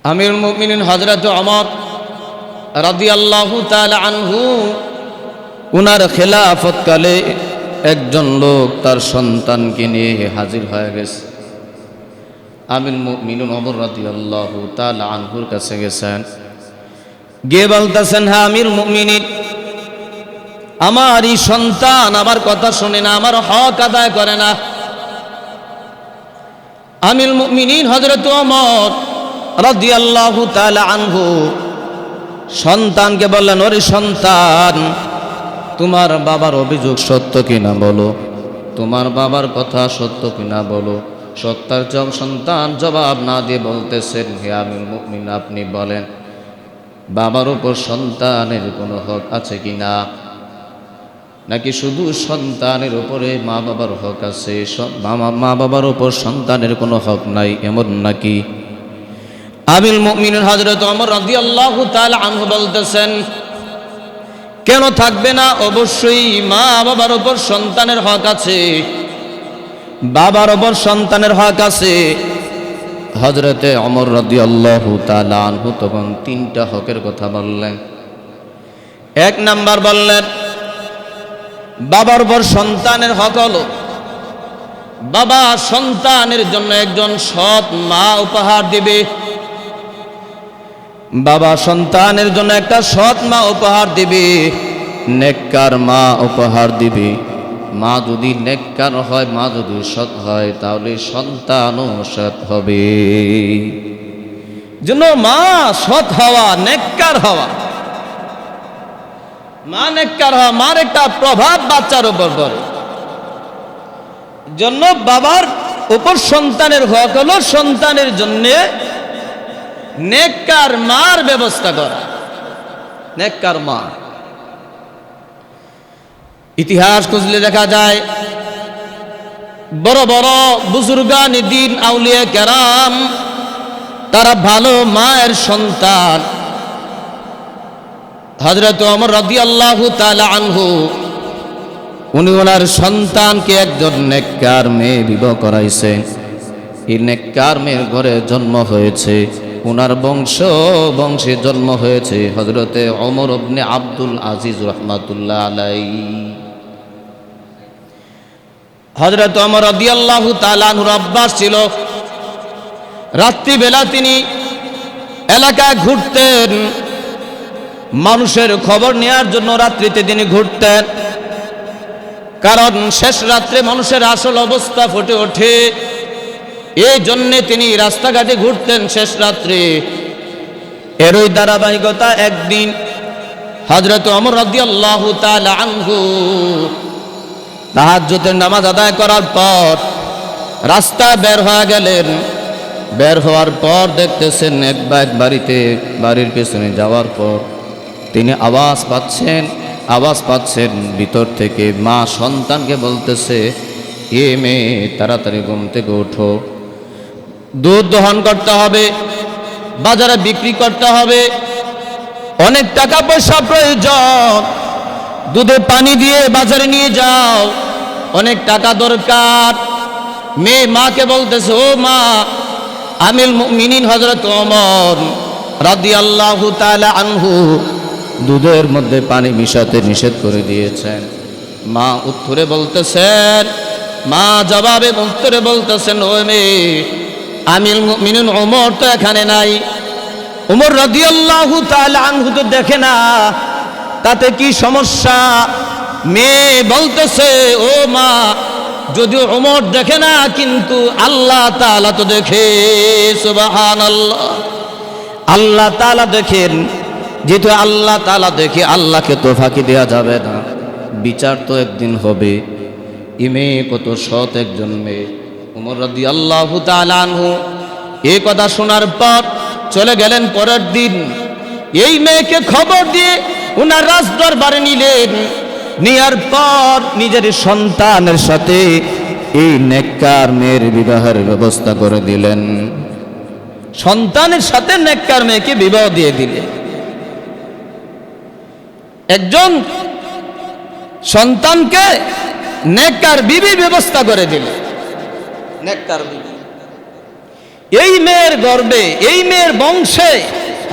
আমিরুল মুমিনিন হযরত ওমর রাদিয়াল্লাহু তাআলা আনহু উনার খেলাফতকালে একজন লোক তার সন্তানকে নিয়ে হাজির হয়ে গেছে। আমিরুল মুমিনিন ওমর রাদিয়াল্লাহু তাআলা আনহুর কাছে গেছেন, গিয়ে বলতেছেন, হ্যাঁ আমিরুল মুমিনিন, আমার এই সন্তান আমার কথা শোনে না, আমার হক আদায় করে না। আমিরুল মুমিনিন হযরত ওমর রাদিয়াল্লাহু তাআলা আনহু সন্তানকে বললেন, ওরে সন্তান, তোমার বাবার অভিযোগ সত্য কিনা বলো, তোমার বাবার কথা সত্য কিনা বলো। সত্যার সন্তান জবাব না দিয়ে বলতেছেন, হে আমিরুল মুমিনিন, আপনি বলেন বাবার উপর সন্তানের কোনো হক আছে কিনা, নাকি শুধু সন্তানের উপরে মা বাবার হক আছে, মা বাবার উপর সন্তানের কোনো হক নাই, এমন নাকি? আমিরুল মুমিনিন হযরত ওমর রাদিয়াল্লাহু তাআলা আনহু বলতেছেন, কেন থাকবে না? অবশ্যই মা বাবার উপর সন্তানের হক আছে, বাবার উপর সন্তানের হক আছে। হযরতে ওমর রাদিয়াল্লাহু তাআলা আনহু তখন তিনটা হকের কথা বললেন। এক নাম্বার বললেন, বাবার উপর সন্তানের হক হলো বাবা সন্তানের জন্য একজন সৎ মা উপহার দিবে। বাবা সন্তানের জন্য একটা সৎ মা উপহার দিবে, নেককার মা উপহার দিবে। মা যদি নেককার হয়, মা যদি সৎ হয়, তাহলে সন্তানও সৎ হবে। জন্য মা সৎ হওয়া, নেককার হওয়া, মা নেককার হওয়া, মার একটা প্রভাব বাচ্চার উপর পড়ে। জন্য বাবার উপর সন্তানের হক হলো সন্তানের জন্য নেককার মার ব্যবস্থা করা, নেককার মা। ইতিহাস খুঁজলে দেখা যায় বড় বড় বুজুর্গানে দ্বীন আউলিয়া কেরাম তারা ভালো মায়ের সন্তান। হযরত ওমর রাদিয়াল্লাহু তাআলা আনহু উনি ওনার সন্তানকে একজন নেককার মেয়ে বিবাহ করাইছেন। এই নেককার মেয়ের ঘরে জন্ম হয়েছে, ওনার বংশে জন্ম হয়েছে হযরতে ওমর ইবনে আব্দুল আজিজ রাহমাতুল্লাহ আলাইহি। হযরত ওমর রাদিয়াল্লাহু তাআলা আনহুর অভ্যাস ছিল রাত্রিবেলা তিনি এলাকায় ঘুরতেন, মানুষের খবর নেওয়ার জন্য রাত্রিতে তিনি ঘুরতেন। কারণ শেষ রাত্রে মানুষের আসল অবস্থা ফুটে ওঠে, এই জন্যে তিনি রাস্তাঘাটে ঘুরতেন শেষ রাত্রে। এরই ধারাবাহিকতা একদিন হযরত ওমর রাদিয়াল্লাহু তাআলা আনহু তাহাজ্জুদের নামাজ আদায় করার পর রাস্তায় বের হয়ে গেলেন। বের হওয়ার পর দেখতেছেন এক বাড়ির পেছনে যাওয়ার পর তিনি আওয়াজ পাচ্ছেন ভিতর থেকে মা সন্তানকে বলতেছে, এ মেয়ে তাড়াতাড়ি ঘুম থেকে ওঠো, দুধ দহন করতে হবে, বাজারে বিক্রি করতে হবে, অনেক টাকা পয়সা প্রয়োজন, দুধে পানি দিয়ে বাজারে নিয়ে যাও, অনেক টাকা দরকার। মেয়ে মাকে বলতেছে, ও মা, আমিরুল মুমিনিন হযরত ওমর রাদিয়াল্লাহু তাআলা আনহু দুধের মধ্যে পানি মিশাতে নিষেধ করে দিয়েছেন। মা উত্তরে বলতেছেন, ও মেয়ে, আমিরুল মুমিনিন ওমর তো এখানে নাই, ওমর রাদিয়াল্লাহু তাআলা আনহু তো দেখে না, তাতে কি সমস্যা? মেয়ে বলতেছে, ও মা, যদিও ওমর দেখে না, কিন্তু আল্লাহ তাআলা তো দেখে। সুবহানাল্লাহ, আল্লাহ তাআলা দেখেন। যেহেতু আল্লাহ তাআলা দেখে, আল্লাহকে তো ফাঁকি দেওয়া যাবে না, বিচার তো একদিন হবে। এই মেয়ে কত সৎ একজন মেয়ে। ওমর রাদিয়াল্লাহু তাআলা আনহু এই কথা শোনার পর চলে গেলেন। পরের দিন এই মেয়েকে খবর দিয়ে ওনার রাজদরবারে নিলেন। নেয়ার পর নিজের সন্তানের সাথে এই নেককার মেয়ের বিবাহের ব্যবস্থা করে দিলেন। সন্তানের সাথে নেককার মেয়েকে বিবাহ দিয়ে দিলেন। একজন সন্তানকে নেককার বিবি ব্যবস্থা করে দিলেন। নেককার বিবি। এই মেয়ের গর্ভে, এই মেয়ের বংশে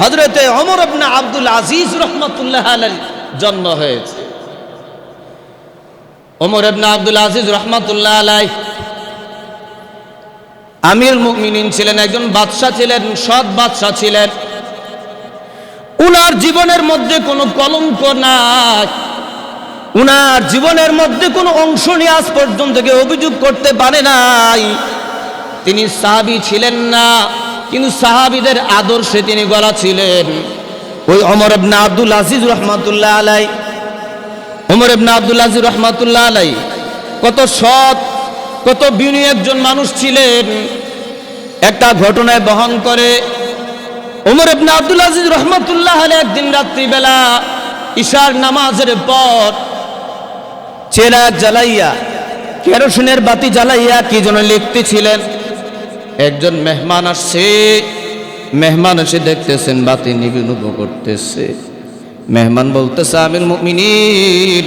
হযরতে ওমর ইবনে আব্দুল আজিজ রাহমাতুল্লাহ আলাইহির জন্ম হয়েছে। ওমর ইবনে আব্দুল আজিজ রাহমাতুল্লাহ আলাইহি আমিরুল মুমিনিন ছিলেন, একজন বাদশা ছিলেন, সৎ বাদশা ছিলেন। উনার জীবনের মধ্যে কোনো কলঙ্ক নাই, উনার জীবনের মধ্যে কোনো অংশ নিয়ে আজ পর্যন্ত কেউ অভিযোগ করতে পারে নাই। তিনি সাহাবী ছিলেন না, কিন্তু সাহাবীদের আদর্শে তিনি গড়া ছিলেন। ওই ওমর ইবনে আব্দুল আজিজ রাহমাতুল্লাহ আলাইহি, ওমর ইবনে আব্দুল আজিজ রাহমাতুল্লাহ আলাইহি কত সৎ, কত বিনয়ী একজন মানুষ ছিলেন। একটা ঘটনায় বহন করে ওমর ইবনে আব্দুল আজিজ রাহমাতুল্লাহ আলাইহি একদিন রাত্রিবেলা ইশার নামাজের পর চেরাগ জ্বালাইয়া, কেরোসিনের বাতি জ্বালাইয়া কি যেন লিখতেছিলেন। একজন মেহমান আসছে, মেহমান এসে দেখতেছেন বাতি নিভিয়ে করতেছে। মেহমান বলতেছে, আমিরুল মুমিনিন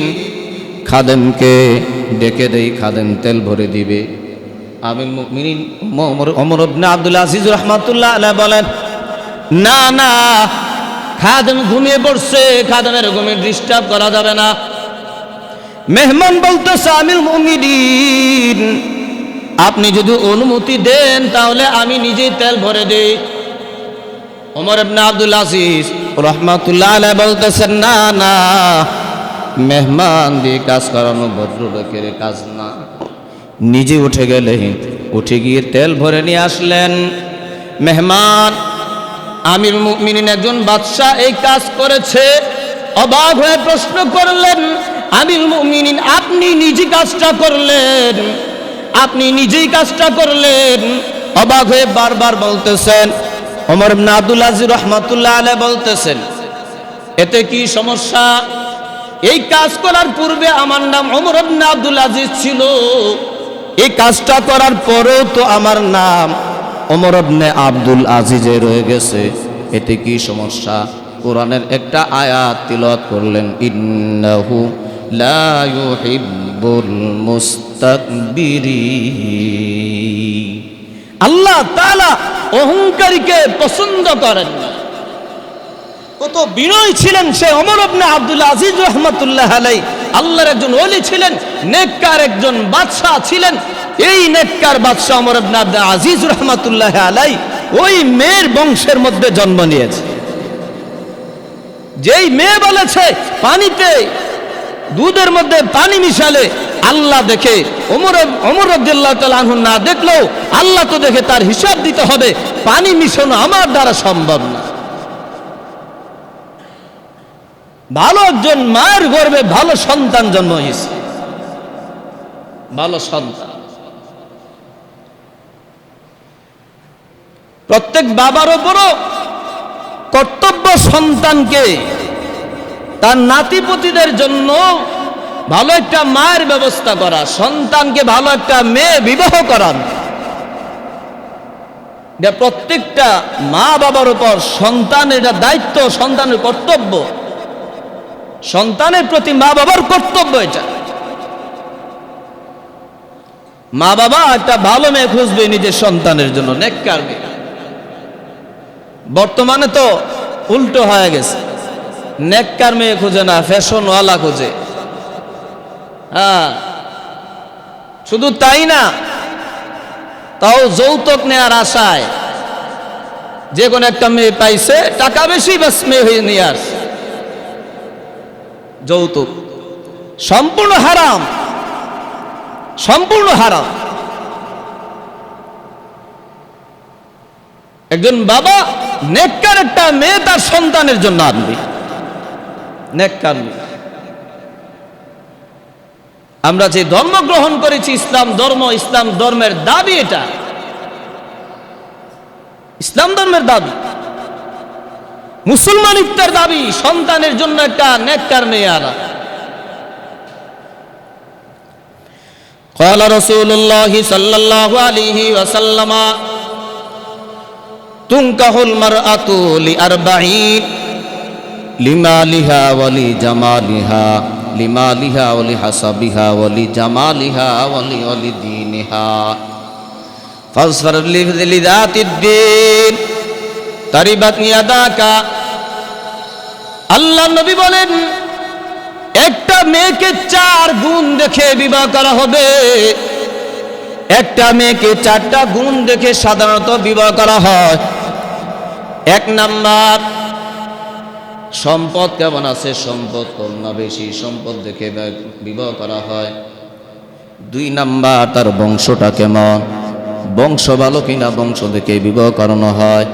খাদেমকে ডেকে দেই, খাদেম তেল ভরে দিবে। আমিরুল মুমিনিন ওমর ইবনে আব্দুল আজিজ রাহমাতুল্লাহ আলাইহি বলেন, না না, খাদেম ঘুমিয়ে পড়ছে, খাদেমের ঘুমে ডিস্টার্ব করা যাবে না। মেহমান বলতেছে, আমিরুল মুমিনিন আপনি যদি অনুমতি দেন তাহলে আমি নিজেই তেল ভরে দেই। ওমর ইবনে আব্দুল আজিজ রাহমাতুল্লাহ আলাইহি বলতেছেন, না না, মেহমান দিয়ে কাজ করানো ভদ্রলোকের কাজ না। নিজে উঠে গেলেন, উঠে গিয়ে তেল ভরে নিয়ে আসলেন। মেহমান, আমিরুল মুমিনিন একজন বাদশা এই কাজ করেছে। অবাক হয়ে প্রশ্ন করলেন, আমিরুল মুমিনিন আপনি নিজে কাজটা করলেন, আপনি নিজেই কাজটা করলেন? অবাক হয়ে বারবার বলতেছেন। ওমর ইবনে আব্দুল আজিজ রাহমাতুল্লাহ আলাইহি বলতেছেন, এতে কি সমস্যা? এই কাজ করার পূর্বে আমার নাম ওমর ইবনে আব্দুল আজিজ ছিল, এই কাজটা করার পরেও তো আমার নাম ওমর ইবনে আব্দুল আজিজে রয়ে গেছে, এতে কি সমস্যা? কোরআনের একটা আয়াত তিলাওয়াত করলেন, ইন্নাহু লা ইউহিব্বুল মুস্তাকবিরিন। আল্লাহ তাআলা অহংকারীকে পছন্দ করেন না। কত বিনয়ী ছিলেন সে ওমর ইবনে আব্দুল আজিজ রাহমাতুল্লাহ আলাইহি। আল্লাহর একজন ওলি ছিলেন, নেককার একজন বাদশা ছিলেন। এই নেককার বাদশা ওমর ইবনে আব্দুল আজিজ রাহমাতুল্লাহ আলাইহি ওই মেয়ের বংশের মধ্যে জন্ম নিয়েছে। যেই মেয়ে বলেছে পানিতে, দুধের মধ্যে পানি মিশালে আল্লাহ দেখে, ওমর রাদিয়াল্লাহু তাআলা আনহু না দেখলেও আল্লাহ তো দেখে, তার হিসাব দিতে হবে। পানি মিশানো আমার দ্বারা সম্ভব না। ভালো একজন মায়ের গর্ভে ভালো সন্তান জন্ম হয়েছে, ভালো সন্তান। প্রত্যেক বাবার উপরও কর্তব্য সন্তানকে, তার নাতিপুতিদের জন্য ভালো একটা মায়ের ব্যবস্থা করা, সন্তানকে ভালো একটা মেয়ে বিবাহ করান। এটা প্রত্যেকটা মা বাবার উপর সন্তানের এটা দায়িত্ব, সন্তানের কর্তব্য, সন্তানের প্রতি মা বাবার কর্তব্য এটা। মা বাবা একটা ভালো মেয়ে খুঁজবে নিজের সন্তানের জন্য, নেককার মেয়ে। বর্তমানে তো উল্টো হয়ে গেছে, নেককার মেয়ে খুঁজে না, ফ্যাশনওয়ালা খুঁজে। হ্যাঁ, শুধু তাই না, তাও যৌতুক নেওয়ার আশায় যে কোনো একটা মেয়ে পাইছে, টাকা বেশি, বাস মেয়ে হয়ে নিয়ে আসে। যৌতুক সম্পূর্ণ হারাম, সম্পূর্ণ হারাম। একজন বাবা নেককার একটা মেয়ে তার সন্তানের জন্য আনবে, নেককার মেয়ে। আমরা যে ধর্ম গ্রহণ করেছি ইসলাম ধর্ম, ইসলাম ধর্মের দাবি এটা, ইসলাম ধর্মের দাবি, মুসলমানিত্বের দাবি, সন্তানের জন্য একটা নেককার মেয়ে আনা। قال رسول الله صلى الله عليه وسلم تنكح المرأة لأربعين لمالها ولجمالها لمالها ولحسبها ولجمالها ولدينها ফাসফার লিযাতিদ দ্বীন তারিবাত ইয়াদাকা। আল্লাহ নবী বলেন, একটা মেয়েকে 4 গুণ দেখে বিবাহ করা হবে। একটা মেয়েকে 4টা গুণ দেখে সাধারণত বিবাহ করা হয়। 1 নাম্বার, সম্পদ কেমন আছে, সম্পদ কম না বেশি, সম্পদ দেখে বিবাহ করা হয়। 2 নাম্বার, তার বংশটা কেমন, বংশ ভালো কিনা, বংশ দেখে বিবাহ করানো হয়।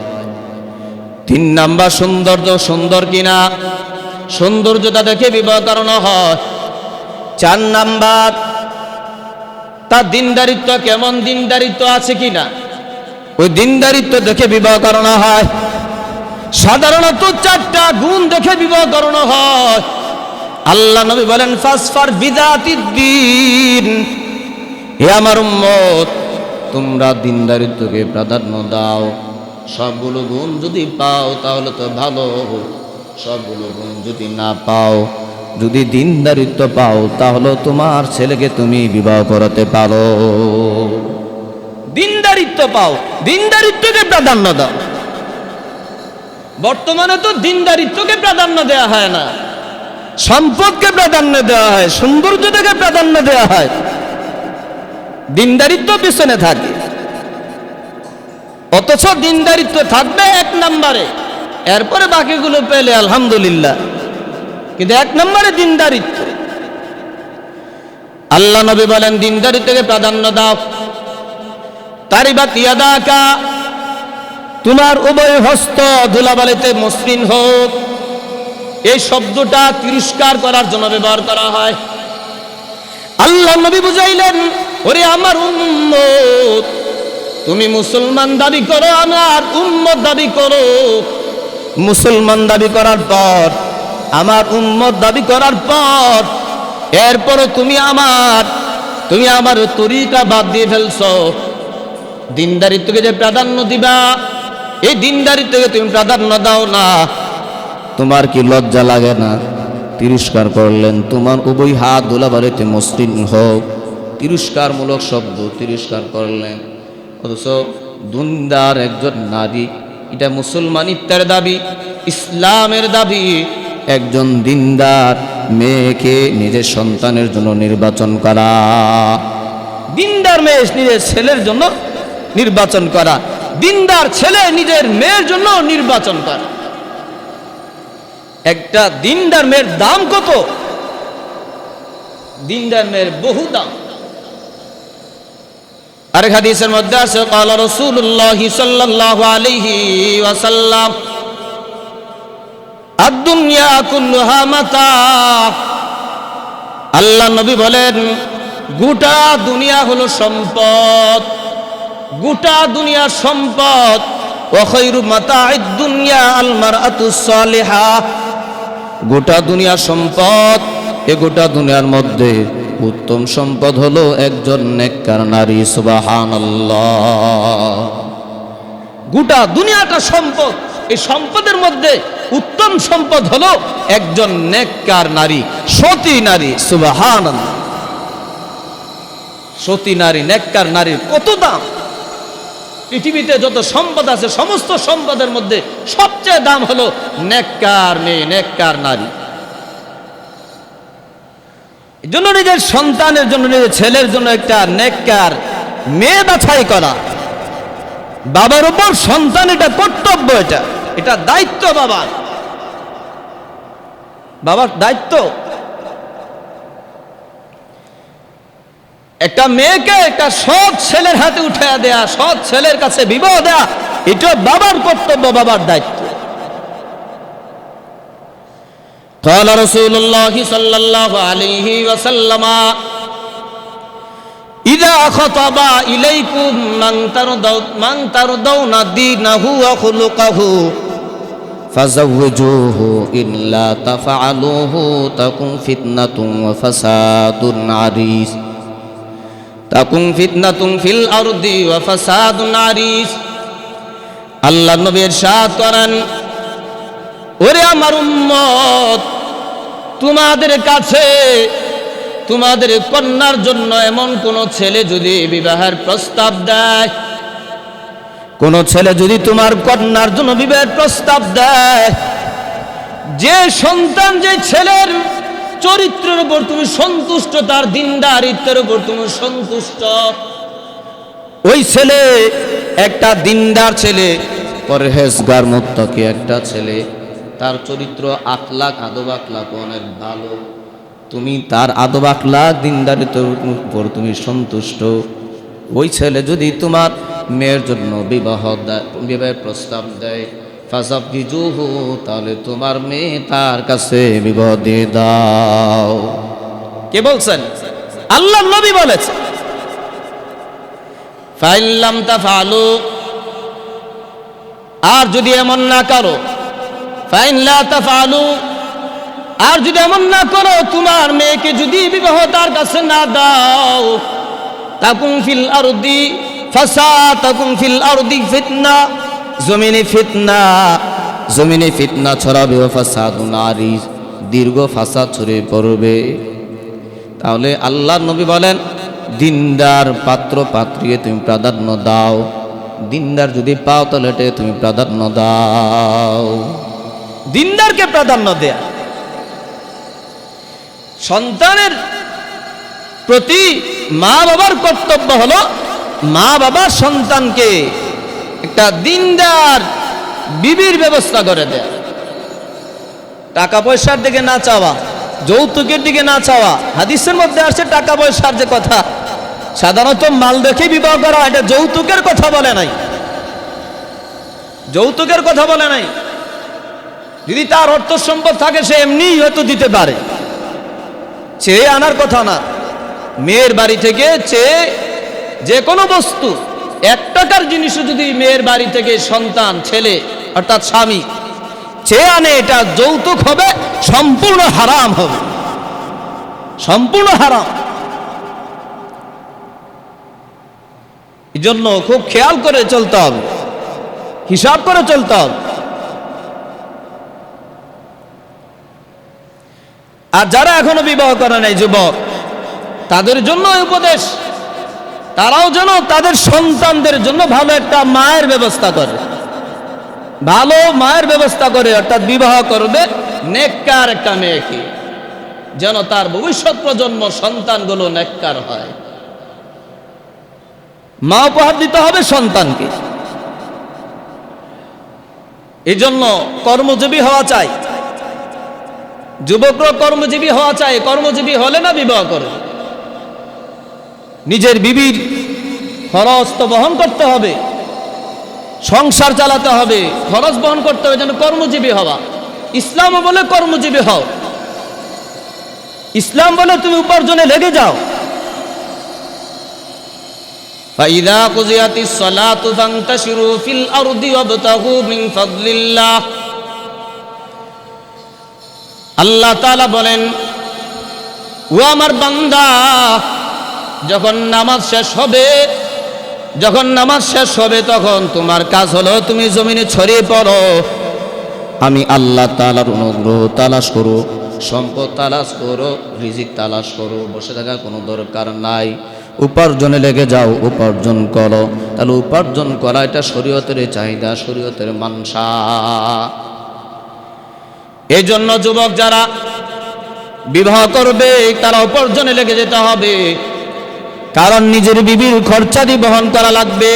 3 নাম্বার, সৌন্দর্য সুন্দর কিনা, সৌন্দর্যতা দেখে বিবাহ করানো হয়। 4 নাম্বার, তার দিনদারিত্ব কেমন, দিনদারিত্ব আছে কিনা, ওই দিনদারিত্ব দেখে বিবাহ করানো হয়। সাধারণত 4টা গুণ দেখে বিবাহ করানো হয়। আল্লাহ নবী বলেন, ফাসফার বিযাতিদ দ্বীন, হে আমার উম্মত, তোমরা দিনদারিত্বকে প্রাধান্য দাও। সবগুলো গুণ যদি পাও তাহলে তো ভালো, সবগুলো গুণ যদি না পাও, যদি দিনদারিত্ব পাও, তাহলে তোমার ছেলেকে তুমি বিবাহ করাতে পারো। দিনদারিত্ব পাও, দিনদারিত্বকে প্রাধান্য দাও। বর্তমানে তো দিনদারিত্বকে প্রাধান্য দেওয়া হয় না, সম্পদকে প্রাধান্য দেওয়া হয়, সৌন্দর্যটাকে প্রাধান্য দেওয়া হয়, দিনদারিত্ব পিছনে থাকে। অথচ দিনদারিত্ব থাকবে 1 নম্বরে, এরপরে বাকিগুলো পেলে আলহামদুলিল্লাহ, কিন্তু 1 নম্বরে দিনদারিত্ব। আল্লাহ নবী বলেন, দিনদারিত্বকে প্রাধান্য দাও। তারিবাত ইয়াদাকা, তোমার উভয় হস্ত ধুলাবালিতে মসৃণ হোক। এই শব্দটা তিরস্কার করার জন্য ব্যবহার করা হয়। আল্লাহ নবী বুঝাইলেন, ওরে আমার উম্মত, তুমি মুসলমান দাবি করো, আমার উম্মত দাবি করো। মুসলমান দাবি করার পর, আমার উম্মত দাবি করার পর, এরপরও তুমি আমার তরিকা বাদ দিয়ে ফেলছো। দিনদারিত্বকে যে প্রাধান্য দিবা, এই দিনদারিত্বকে তুমি প্রাধান্য দাও না। তোমার কি লজ্জা লাগে না? তিরস্কার করলেন, তোমার উভয় হাত ধুলাবালিতে মসৃণ হোক। তিরস্কারমূলক শব্দ তিরস্কার করলেন। অথচ দিনদার একজন নারী, এটা মুসলমানিত্বের দাবি, ইসলামের দাবি। একজন দিনদার মেয়েকে নিজের সন্তানের জন্য নির্বাচন করা, দিনদার মেয়ে নিজের ছেলের জন্য নির্বাচন করা, দিনদার ছেলে নিজের মেয়ের জন্য নির্বাচন করা। একটা দিনদার মেয়ের দাম কত? দিনদার মেয়ের বহু দাম। আরেক হাদিসের মধ্যে আছে, ক্বালা রাসূলুল্লাহ সাল্লাল্লাহু আলাইহি ওয়াসাল্লাম, আদ-দুনিয়া কুল্লুহা মাতা। আল্লাহ নবী বলেন, গোটা দুনিয়া হলো সম্পদ, গোটা দুনিয়া সম্পদ। ওয়া খায়রু মাতা'id দুনিয়া আল মারআতুস সালিহা। গোটা দুনিয়া সম্পদ, এই গোটা দুনিয়ার মধ্যে উত্তম সম্পদ হলো একজন নেককার নারী। সুবহানাল্লাহ। গোটা দুনিয়াটা সম্পদ, এই সম্পদের মধ্যে উত্তম সম্পদ হলো একজন নেককার নারী, সতী নারী। সুবহানাল্লাহ। সতী নারী, নেককার নারীর কত দাম! পৃথিবীতে যত সম্পদ আছে, সমস্ত সম্পদের মধ্যে সবচেয়ে দাম হলো নেককার মেয়ে, নেককার নারী। এই জন্য নিজের সন্তানের জন্য, নিজের ছেলের জন্য একটা নেককার মেয়ে বাছাই করা বাবার উপর সন্তান, এটা কর্তব্য, এটা দায়িত্ব বাবার দায়িত্ব। একটা মেয়েকে একটা সৎ ছেলের হাতে উঠে দেয়া, সৎ ছেলের কাছে বিবাহ দেয়া, এটা বাবার কর্তব্য, বাবার দায়িত্ব। قال رسول الله صلى الله عليه وسلم إذا خطب إليكم من ترضون دينه وخلقه فزوجوه إلا تفعلوه تكن فتنة وفساد عريض تكن فتنة في الأرض وفساد عريض। আল্লাহ নবী ইরশাদ করেন, ওরে আমার উম্মত, তোমাদের কাছে তোমাদের কন্যার জন্য এমন কোন ছেলে যদি বিবাহের প্রস্তাব দেয়, কোন ছেলে যদি তোমার কন্যার জন্য বিবাহের প্রস্তাব দেয়, যে সন্তান, যে ছেলের চরিত্রের উপর তুমি সন্তুষ্ট, তার দিনদারিত্বের উপর তুমি সন্তুষ্ট, ওই ছেলে একটা দিনদার ছেলে, পরহেজগার মুত্তাকি একটা ছেলে, তার চরিত্র আখলাক আদব আখলাক অনেক ভালো, তুমি তার আদব আখলাক দিনদারিত্বের উপর তুমি সন্তুষ্ট, ওই ছেলে যদি তোমার মেয়ের জন্য বিবাহের প্রস্তাব দেয়, ফাসাফিজুহু, তাহলে তোমার মেয়ে তার কাছে বিবাহ দিয়ে দাও। কে বলছেন? আল্লাহর নবী বলেছেন। ফাইন লাম তাফআলু, আর যদি এমন না করো, ফাইন লা তাফআলু, আর যদি এমন না করো, তোমার মেয়েকে যদি বিবাহ তার কাছে না দাও, তাকুন ফিল আরদি ফাসাদ, তাকুন ফিল আরদি ফিতনা, জমিনে ফিতনা ছড়াবে, ফাসাদুন আরিজ, দীর্ঘ ফাসাদ ছড়িয়ে পড়বে। তাহলে আল্লাহর নবী বলেন, দিনদার পাত্র পাত্রীকে তুমি প্রাধান্য দাও, দিনদার যদি পাও তাহলে এটা তুমি প্রাধান্য দাও। দিনদারকে প্রাধান্য দেয়া সন্তানের প্রতি মা বাবার কর্তব্য হলো, মা বাবা সন্তানকে একটা দিনদার বিবির ব্যবস্থা করে দেয়। টাকা পয়সার দিকে না চাওয়া, যৌতুকের দিকে না চাওয়া। হাদিসের মধ্যে আসছে টাকা পয়সার যে কথা, সাধারণত মাল দেখে বিবাহ করা, এটা যৌতুকের কথা বলে নাই, যৌতুকের কথা বলে নাই। যদি তার অর্থ সম্পদ থাকে সে এমনিই হয়তো দিতে পারে, চেয়ে আনার কথা না। মেয়ের বাড়ি থেকে চেয়ে যে কোনো বস্তু, 1 টাকার জিনিসও যদি মেয়ের বাড়ি থেকে সন্তান, ছেলে অর্থাৎ স্বামী চেয়ে আনে, এটা যৌতুক হবে, সম্পূর্ণ হারাম হবে, সম্পূর্ণ হারাম। এই জন্য খুব খেয়াল করে চলতে হবে, হিসাব করে চলতে হবে। আর যারা এখনো বিবাহ করে নাই, যুবক, তাদের জন্য উপদেশ, তারাও যেন তাদের সন্তানদের জন্য ভালো একটা মায়ের ব্যবস্থা করে, ভালো মায়ের ব্যবস্থা করে, অর্থাৎ বিবাহ করবে নেককার একটা মেয়েকে, যেন তার ভবিষ্যৎ প্রজন্ম সন্তানগুলো নেককার হয়। মা উপহার দিতে হবে সন্তানকে। এই জন্য কর্মজীবী হওয়া চাই, যুবকরা কর্মজীবী হওয়া চাই। কর্মজীবী হলে না বিবাহ করে, নিজের বিবির খরচ তো বহন করতে হবে, সংসার চালাতে হবে, খরচ বহন করতে হবে, যেন কর্মজীবী হওয়া। ইসলামও বলে কর্মজীবী হও, ইসলাম বলে তুমি উপার্জনে লেগে যাও। ফাইদা কুজিয়াতিস সালাতু ফান্তাশিরু ফিল আরদি ওয়াবতাগু মিন ফাদলিল্লাহ। আল্লাহ তাআলা বলেন, ও আমার বান্দা, যখন নামাজ শেষ হবে, যখন নামাজ শেষ হবে, তখন তোমার কাজ হলো তুমি জমিনে ছড়িয়ে পড়ো। আমি আল্লাহ তাআলার অনুগ্রহ তালাশ করো, সম্পদ তালাশ করো, রিজিক তালাশ করো। বসে থাকার কোনো দরকার নাই, উপার্জনে লেগে যাও, উপার্জন করো। তাহলে উপার্জন করা এটা শরীয়তের চাহিদা, শরীয়তের মানসা। এই জন্য যুবক যারা বিবাহ করবে তারা উপার্জনে লেগে যেতে হবে, কারণ নিজের বিবির খরচাদি বহন করা লাগবে।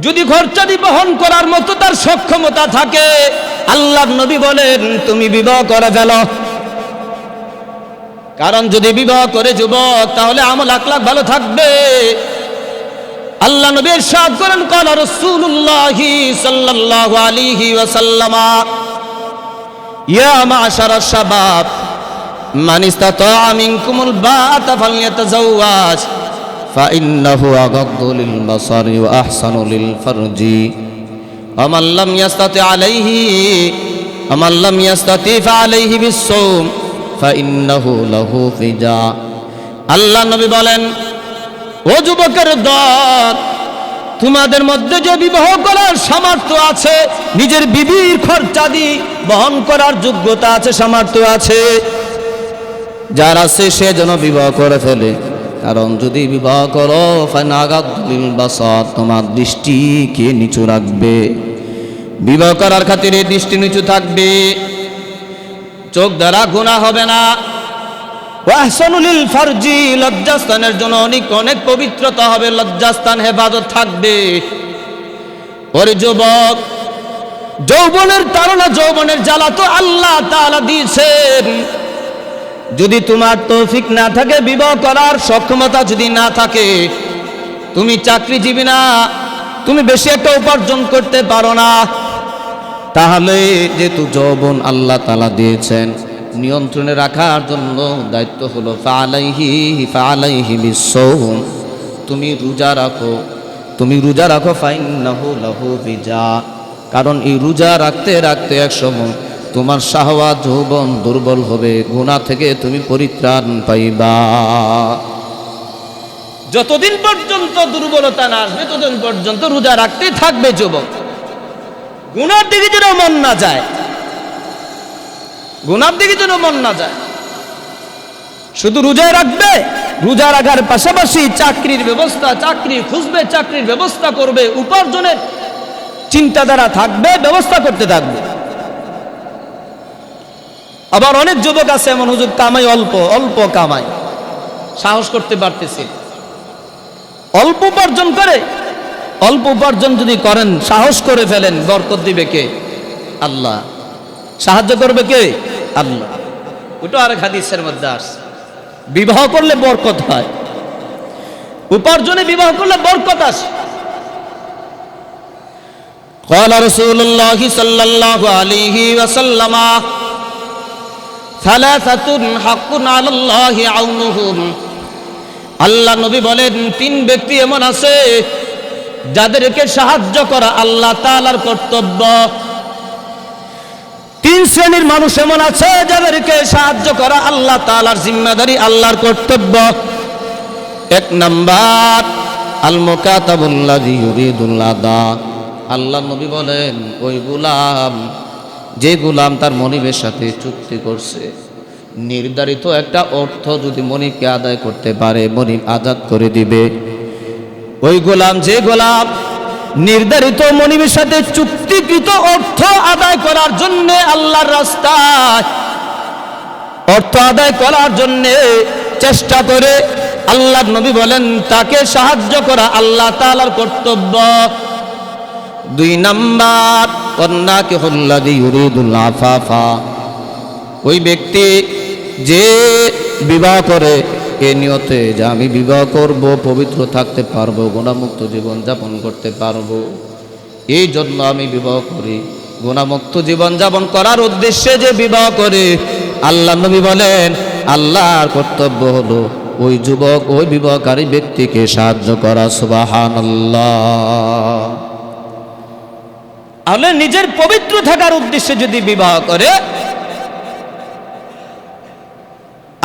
যদি খরচাদি বহন করার মতো তার সক্ষমতা থাকে, আল্লাহর নবী বলেন তুমি বিবাহ করে ফেলো। কারণ যদি বিবাহ করে যুবক, তাহলে আমল আখলাক ভালো থাকবে। আল্লাহ নবী ইরশাদ করেন, ক্বালা রাসূলুল্লাহ সাল্লাল্লাহু আলাইহি ওয়াসাল্লাম, ইয়া মা'শারাশ শাবাব মান ইসতাতা'a মিনকুমুল বা'ata ফালইয়াতাযাওয়াজ ফাইন্নাহু আগাদ্দু লিল বাসারি ওয়া আহসানু লিল ফারজি ওয়া মান লাম ইয়াস্তাতি' আলাইহি ওয়া মান লাম ইয়াস্তাতি' ফা'আলাইহি বিস-সাওম ফাইন্নাহু লাহু ফিজা। আল্লাহ নবী বলেন, ও যুবকের দল, তোমাদের মধ্যে যে বিবাহ করার সামর্থ্য আছে, নিজের বিবির খরচাদি বহন করার যোগ্যতা আছে, সামর্থ্য আছে, যার আছে সে যেন বিবাহ করে ফেলে। কারণ যদি বিবাহ করো ফানাগাদুল বাসার, তোমার দৃষ্টি কে নিচু রাখবে? বিবাহ করার খাতিরে দৃষ্টি নিচু থাকবে, চোখ দ্বারা গুনাহ হবে না। ওয়াহসানুল ফারজি, লজ্জাস্থানের জন্য অনেক অনেক পবিত্রতা হবে, লজ্জাস্থান হেফাজত থাকবে। ওরে যুবক, যৌবনের তাড়না, যৌবনের জ্বালা তো আল্লাহ তাআলা দিয়েছেন। যদি তোমার তৌফিক না থাকে, বিবাহ করার সক্ষমতা যদি না থাকে, তুমি চাকরিজীবী না, তুমি বেশি একটা উপার্জন করতে পারো না, তাহলে যেহেতু যৌবন আল্লাহ তাআলা দিয়েছেন, নিয়ন্ত্রণে রাখার জন্য দায়িত্ব হলো ফাআলাইহি বিসসাওম, তুমি রোজা রাখো, তুমি রোজা রাখো। ফাইন্নাহু লাহু বিজা, কারণ এই রোজা রাখতে রাখতে এক সময় তোমার শাহওয়াত যৌবন দুর্বল হবে, গুনাহ থেকে তুমি পরিত্রাণ পাইবা। যতদিন পর্যন্ত দুর্বলতা না আসবে ততদিন পর্যন্ত রোজা রাখতে থাকবে যুবক। গুনার দিকে যেন মন না যায়, গুনার দিকে যেন মন না যায়, শুধু রোজায় রাখবে। রোজা রাখার পাশাপাশি চাকরির ব্যবস্থা, চাকরি খুঁজবে, চাকরির ব্যবস্থা করবে, উপার্জনের চিন্তাধারা থাকবে, ব্যবস্থা করতে থাকবে। আবার অনেক যুবক আছে এমন, হুজুর কামাই অল্প, অল্প কামাই, সাহস করতে পারতেছি, অল্প উপার্জন করে। অল্প উপার্জন যদি করেন, সাহস করে ফেলেন, বরকত দিবে কে? আল্লাহ। সাহায্য করবে কে? আল্লাহ। ওটা আরেক হাদিসের মধ্যে আসছে, বিবাহ করলে বরকত হয়, উপার্জনে বিবাহ করলে বরকত আসে। قال رسول الله صلى الله عليه وسلم ثلاثة حق على الله عونهم, আল্লাহ নবী বলেন, তিন ব্যক্তি এমন আছে যাদেরকে সাহায্য করা আল্লাহ তাআলার কর্তব্য। তিন শ্রেণীর মানুষ এমন আছে যাদেরকে সাহায্য করা আল্লাহ তাআলার জিম্মাদারি, আল্লাহর কর্তব্য। এক নাম্বার আল মুকাতাবুল্লাযী ইউরিদুল আদা, আল্লাহ নবী বলেন, ওই গোলাম, যে গোলাম তার মনিবের সাথে চুক্তি করছে, নির্ধারিত একটা অর্থ যদি মনিবকে আদায় করতে পারে, মনিব আজাদ করে দিবে। ওই গোলাম, যে গোলাম নির্ধারিত মনিবের সাথে চুক্তিকৃত অর্থ আদায় করার জন্য আল্লাহর রাস্তায় অর্থ আদায় করার জন্য চেষ্টা করে, আল্লাহর নবী বলেন তাকে সাহায্য করা আল্লাহ তাআলার কর্তব্য। দুই নাম্বার ওয়ান্নাকিহুল্লাযী ইউরিদুল আফাফা, ওই ব্যক্তি যে বিবাহ করে এ নিয়তে যে আমি বিবাহ করব, পবিত্র থাকতে পারবো, গুনাহমুক্ত জীবন যাপন করতে পারবো, এই জন্য আমি বিবাহ করি। গুনাহমুক্ত জীবন যাপন করার উদ্দেশ্যে যে বিবাহ করে, আল্লাহ নবী বলেন আল্লাহর কর্তব্য হলো ওই যুবক, ওই বিবাহকারী ব্যক্তিকে সাহায্য করা। সুবহানাল্লাহ। তাহলে নিজের পবিত্র থাকার উদ্দেশ্যে যদি বিবাহ করে,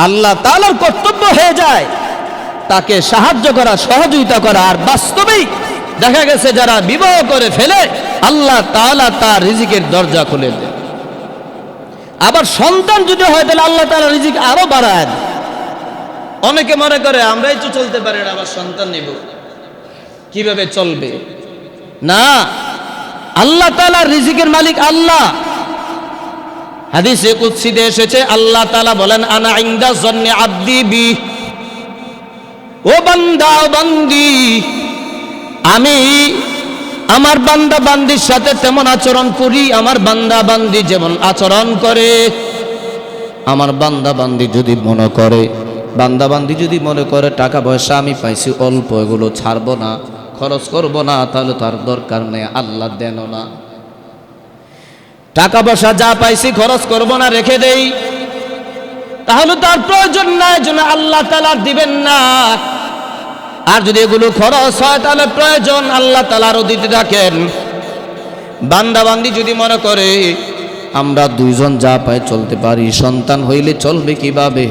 আল্লাহ তাআলার কর্তব্য হয়ে যায় তাকে সাহায্য করা, সহযোগিতা করা। আর বাস্তবেই দেখা গেছে যারা বিবাহ করে ফেলে, আল্লাহ তাআলা তার রিজিকের দরজা খুলে দেয়। আবার সন্তান যদি হয় তাহলে আল্লাহ তাআলা রিজিক আরো বাড়ায় দেয়। অনেকে মনে করে আমরাই তো চলতে পারি না, আবার সন্তান নেব, কিভাবে চলবে? না, আল্লাহ তাআলার রিজিকের মালিক আল্লাহ। হাদিসে কুদসিতে এসেছে, আল্লাহ তাআলা বলেন, আনা ইনদা যন্নি আবদি বি, ও বান্দা, ও বান্দি, আমি আমার বান্দা বান্দির সাথে তেমন আচরণ করি আমার বান্দা বান্দি যেমন আচরণ করে। আমার বান্দা বান্দি যদি মনে করে, বান্দা বান্দি যদি মনে করে টাকা পয়সা আমি পাইছি অল্প, এগুলো ছাড়বো না, খরচ করব না, তাহলে তার দরকার নেই, আল্লাহ দেন না। টাকা পয়সা যা পাইছি খরচ করব না, রেখে দেই, তাহলে তার প্রয়োজন নাই, জন্য আল্লাহ তাআলা দিবেন না। আর যদি এগুলো খরচ হয় তাহলে প্রয়োজন, আল্লাহ তাআলারও দিতে থাকেন। বান্দা বান্দি যদি মনে করে আমরা দুইজন যা পাই চলতে পারি, সন্তান হইলে চলবে কিভাবে,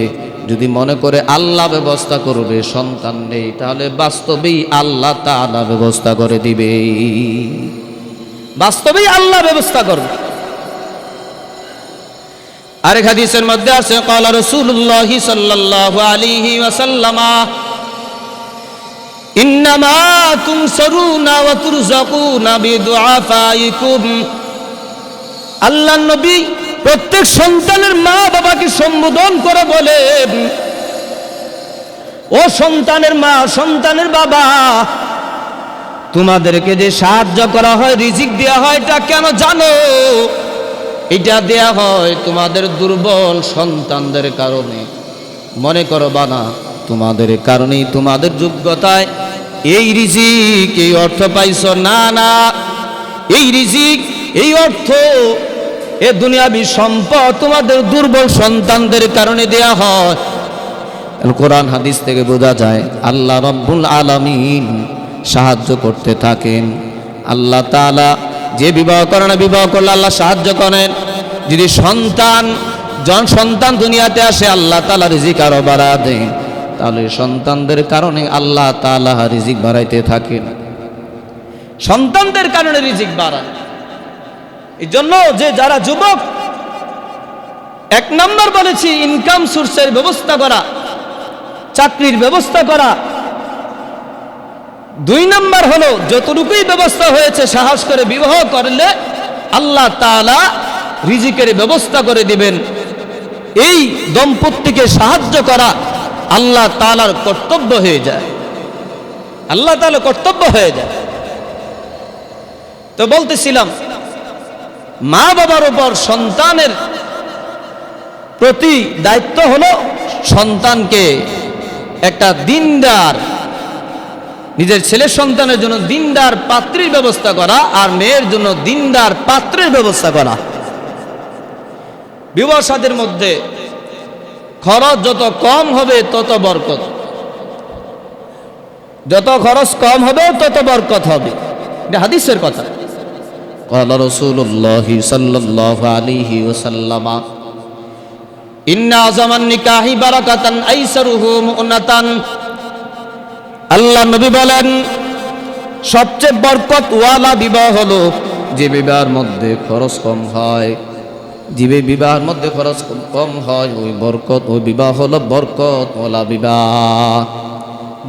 যদি মনে করে আল্লাহ ব্যবস্থা করবে, সন্তান নেই, তাহলে বাস্তবেই আল্লাহ তাআলা ব্যবস্থা করে দিবে, বাস্তবেই আল্লাহ ব্যবস্থা করবে। আরেক হাদিসের মধ্যে আছে, ক্বালা রাসূলুল্লাহি সাল্লাল্লাহু আলাইহি ওয়াসাল্লাম, ইন্নামা তুনসারুনা ওয়া তুরযাকুনা বিদুআফাইকুম। আল্লাহর নবী প্রত্যেক সন্তানের মা বাবাকে সম্বোধন করে বলেন, ও সন্তানের মা, সন্তানের বাবা, তোমাদেরকে যে সাহায্য করা হয়, রিজিক দেওয়া হয়, এটা কেন জানো? এটা দেয়া হয় তোমাদের দুর্বল সন্তানদের কারণে। মনে করবা না তোমাদের কারণেই, তোমাদের যোগ্যতায় এই রিজিক, এই অর্থ পাইছো। না না, এই রিজিক, এই অর্থ, এ দুনিয়াবি সম্পদ তোমাদের দুর্বল সন্তানদের কারণে দেয়া হয়। কোরআন হাদিস থেকে বোঝা যায় আল্লাহ রব্বুল আলামিন সাহায্য করতে থাকেন। আল্লাহ তাআলা যে বিবাহ করে না, বিবাহ করলে আল্লাহ সাহায্য করেন। যদি সন্তান দুনিয়াতে আসে, আল্লাহ তাআলা রিজিক আরো বাড়া দেন, তাহলে সন্তানদের কারণে আল্লাহ তাআলা রিজিক বাড়াইতে থাকেন। সন্তানদের কারণে রিজিক বাড়ান। এই জন্য যে যারা যুবক, এক নাম্বার বলেছি ইনকাম সোর্সের ব্যবস্থা করা, চাকরির ব্যবস্থা করা। দুই নাম্বার হলো যতটুকুই ব্যবস্থা হয়েছে সাহস করে বিবাহ করলে আল্লাহ তাআলা রিজিকের ব্যবস্থা করে দিবেন। এই দম্পতিকে সাহায্য করা আল্লাহ তাআলার কর্তব্য হয়ে যায়, আল্লাহ তাআলার কর্তব্য হয়ে যায়। তো বলতেছিলাম, মা বাবার উপর সন্তানের প্রতি দায়িত্ব হলো সন্তানকে একটা দিনদার, নিজের ছেলের সন্তানের জন্য দিনদার পাত্রীর ব্যবস্থা করা, আর মেয়ের জন্য দিনদার পাত্রের ব্যবস্থা করা। বিবাহ শাদীর মধ্যে খরচ যত কম হবে তত বরকত, যত খরচ কম হবে তত বরকত হবে। এটা হাদিসের কথা। قال رسول الله صلى الله عليه وسلم إن أعظم النكاح بركة أيسره مؤنة। আল্লাহ নবী বলেন, সবচেয়ে বরকতওয়ালা বিবাহ হলো যে বিবাহের মধ্যে খরচ কম হয়। যে বিবাহের মধ্যে খরচ কম হয় ওই বিবাহ হলো বরকতওয়ালা বিবাহ,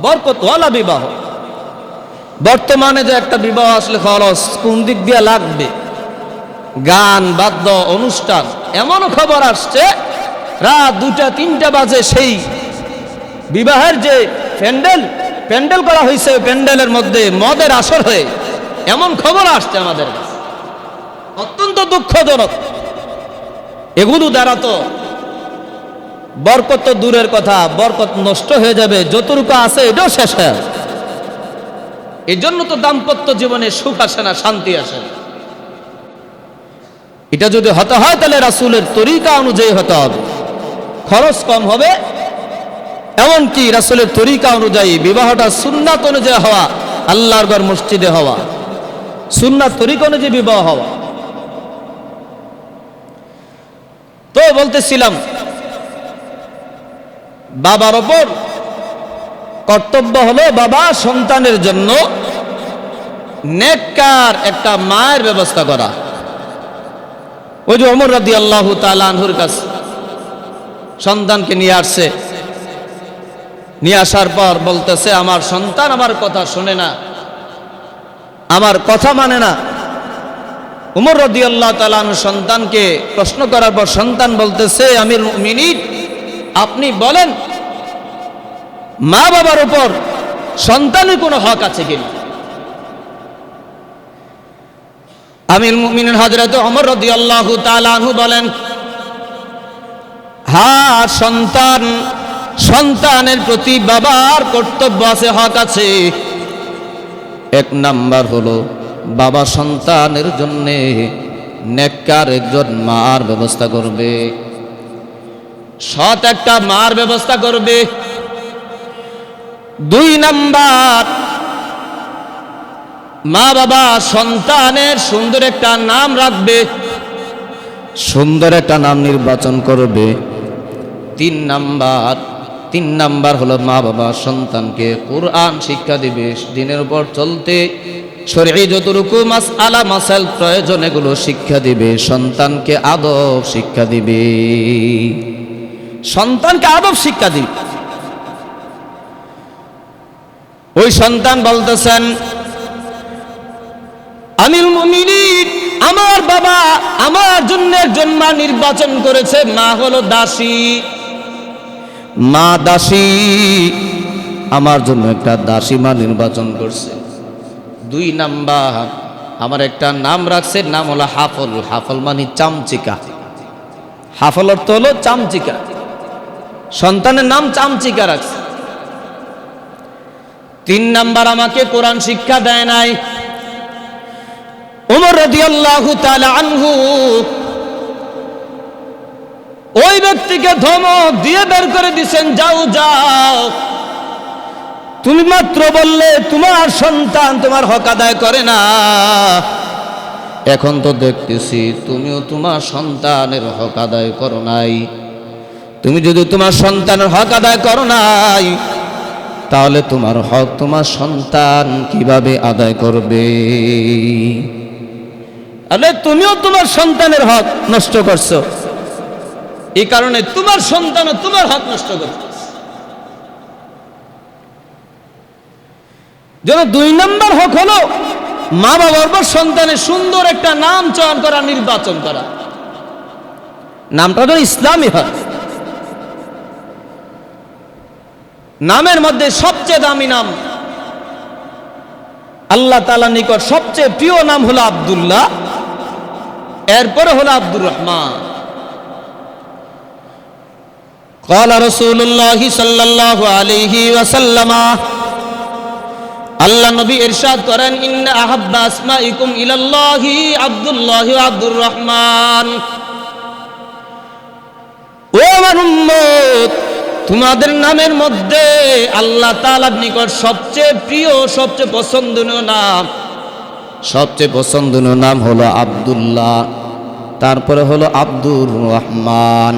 বরকতওয়ালা বিবাহ। বর্তমানে যে একটা বিবাহ আসলে খরচ কোন দিক দিয়ে লাগবে, গান বাদ্য অনুষ্ঠান, এমনও খবর আসছে রাত 2টা-3টা বাজে সেই বিবাহের যে প্যান্ডেল করা হয়েছে, প্যান্ডেলের মধ্যে মদের আসর হয়ে, এমন খবর আসছে আমাদের কাছে। অত্যন্ত দুঃখজনক। এগুলো দ্বারা তো বরকত তো দূরের কথা, বরকত নষ্ট হয়ে যাবে, যতটুকু আছে এটাও শেষ হয়ে যাবে। এই জন্য তো দাম্পত্য জীবনে সুখ আসে না, শান্তি আসে না। এটা যদি হতে হয় তাহলে রাসূলের তরিকা অনুযায়ী হতে হবে, খরচ কম হবে। এমনকি রাসূলের তরিকা অনুযায়ী বিবাহটা সুন্নাত অনুযায়ী হওয়া, আল্লাহর ঘর মসজিদে হওয়া, সুন্নাত তরিকা অনুযায়ী বিবাহ হওয়া। তো বলতেছিলাম, বাবার ওপর কর্তব্য হলো বাবা সন্তানের জন্য নেককার একটা মায়ের ব্যবস্থা করা। ওই যে ওমর রাদিয়াল্লাহু তাআলা আনহুর কাছে সন্তানকে নিয়ে আসছে, নিয়ে আসার পর বলতেছে, আমার সন্তান আমার কথা শোনে না, আমার কথা মানে না। ওমর রাদিয়াল্লাহু তাআলা আনহু সন্তানকে প্রশ্ন করার পর সন্তান বলতেছে, আমিরুল মুমিনিন, আপনি বলেন মা বাবার উপর সন্তানের কোনো হক আছে কিনা? আমিরুল মুমিনিন হযরত ওমর রাদিয়াল্লাহু তাআলা আনহু বলেন, হ্যাঁ, সন্তানের প্রতি বাবার কর্তব্য আছে, হক আছে। এক নাম্বার হলো বাবা সন্তানের জন্য নেককার একজন মার ব্যবস্থা করবে, সৎ একটা মার ব্যবস্থা করবে। 2 নাম্বার, মা বাবা সন্তানের সুন্দর একটা নাম রাখবে, সুন্দর একটা নাম নির্বাচন করবে। 3 নাম্বার হলো মা বাবা সন্তানকে কুরআন শিক্ষা দিবে, দিনের উপর চলতে শরঈ যতটুকু মাসআলা মাসাইল প্রয়োজন এগুলো শিক্ষা দিবে, সন্তানকে আদব শিক্ষা দিবে, সন্তানকে আদব শিক্ষা দিবে। ওই সন্তান বলতেছেন, আমিরুল মুমিনিন, আমার বাবা আমার জন্য একজন মা নির্বাচন করেছে, মা হলো দাসী, মা দাসী, আমার জন্য একটা দাসী মা নির্বাচন করছে। 2 নাম্বার, আমার একটা নাম রাখছে, নাম হলো হাফল। হাফল মানে চামচিকা। হাফল অর্থ হলো চামচিকা। সন্তানের নাম চামচিকা রাখছে। 3 নাম্বার, আমাকে কোরআন শিক্ষা দেয় নাই। ওমর রাদিয়াল্লাহু তাআলা আনহু ওই ব্যক্তিকে ধমক দিয়ে বের করে দিয়েছেন, যাও যাও, তুমি মাত্র বললে তোমার সন্তান তোমার হক আদায় করে না, এখন তো দেখতেছি তুমিও তোমার সন্তানের হক আদায় করো নাই। তুমি যদি তোমার সন্তানের হক আদায় করো নাই, তাহলে তোমার হক তোমার সন্তান কিভাবে আদায় করবে? আরে তুমিও তোমার সন্তানের হক নষ্ট করছো, এই কারণে তোমার সন্তানও তোমার হক নষ্ট করছে। যেন 2 নাম্বার হক হলো মা বাবার পর সন্তানের সুন্দর একটা নাম চয়ন করা, নির্বাচন করা। নামটা তো ইসলামী হয়। নামের মধ্যে সবচেয়ে দামি নাম, আল্লাহ তাআলার নিকট সবচেয়ে প্রিয় নাম হলো আব্দুল্লাহ, এরপরে হলো আব্দুর রহমান। قال رسول الله صلى الله عليه وسلم, আল্লাহ নবী ইরশাদ করেন, ইন্না আহাব্বা আসমাইকুম ইলাল্লাহি আব্দুল্লাহ ওয়া আব্দুর রহমান। ও আমার উম্মত, তোমাদের নামের মধ্যে আল্লাহ তাআলার নিকট সবচেয়ে প্রিয়, সবচেয়ে পছন্দনীয় নাম, সবচেয়ে পছন্দনীয় নাম হলো আব্দুল্লাহ, তারপরে হলো আব্দুর রহমান।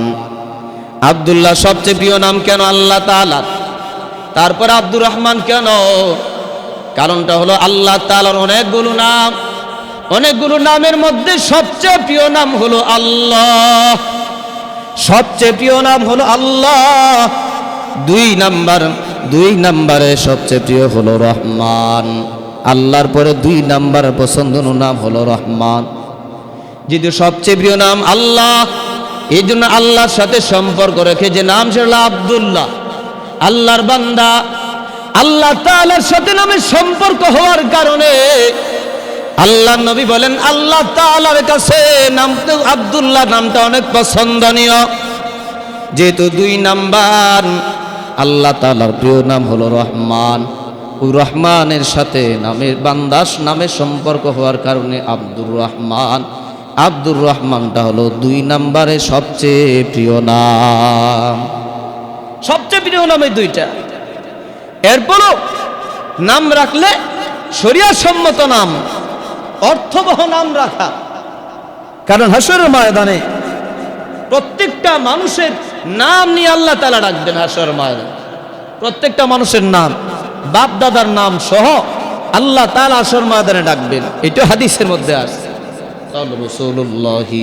আব্দুল্লাহ সবচেয়ে প্রিয় নাম কেন আল্লাহ তাআলার, তারপরে আব্দুর রহমান কেন? কারণটা হলো আল্লাহ তাআলার অনেকগুলো নাম, অনেকগুলো নামের মধ্যে সবচেয়ে প্রিয় নাম হলো আল্লাহ, সবচেয়ে প্রিয় নাম হলো আল্লাহ। 2 নাম্বারে সবচেয়ে প্রিয় হলো রহমান। আল্লাহর পরে 2 নাম্বার পছন্দনীয় নাম হলো রহমান। যেহেতু সবচেয়ে প্রিয় নাম আল্লাহ, এই জন্য আল্লাহর সাথে সম্পর্ক রেখে যে নাম সেটা আব্দুল্লাহ, আল্লাহর বান্দা। আল্লাহ তাআলার সাথে নামের সম্পর্ক হওয়ার কারণে আল্লাহ নবী বলেন, আল্লাহ তাআলার কাছে নামটা আব্দুল্লাহ নামটা অনেক পছন্দনীয়। যেহেতু 2 নাম্বার আল্লাহ তাআলার প্রিয় নাম হলো রহমান, ওই রহমানের সাথে নামের বান্দাস নামের সম্পর্ক হওয়ার কারণে আব্দুর রহমান। আব্দুর রহমানটা হলো 2 নাম্বারে সবচেয়ে প্রিয় নাম। সবচেয়ে প্রিয় নাম এই 2টা। এরপরও নাম রাখলে শরিয়াত সম্মত নাম, অর্থবহ নাম রাখা। কারণ হাসরের ময়দানে প্রত্যেকটা মানুষের নাম নিয়ে আল্লাহ তাআলা ডাকবেন। হাসরের ময়দানে প্রত্যেকটা মানুষের নাম, বাপ দাদার নাম সহ আল্লাহ তাআলা হাসরের ময়দানে ডাকবেন। এটা হাদিসের মধ্যে আছে। রাসূলুল্লাহি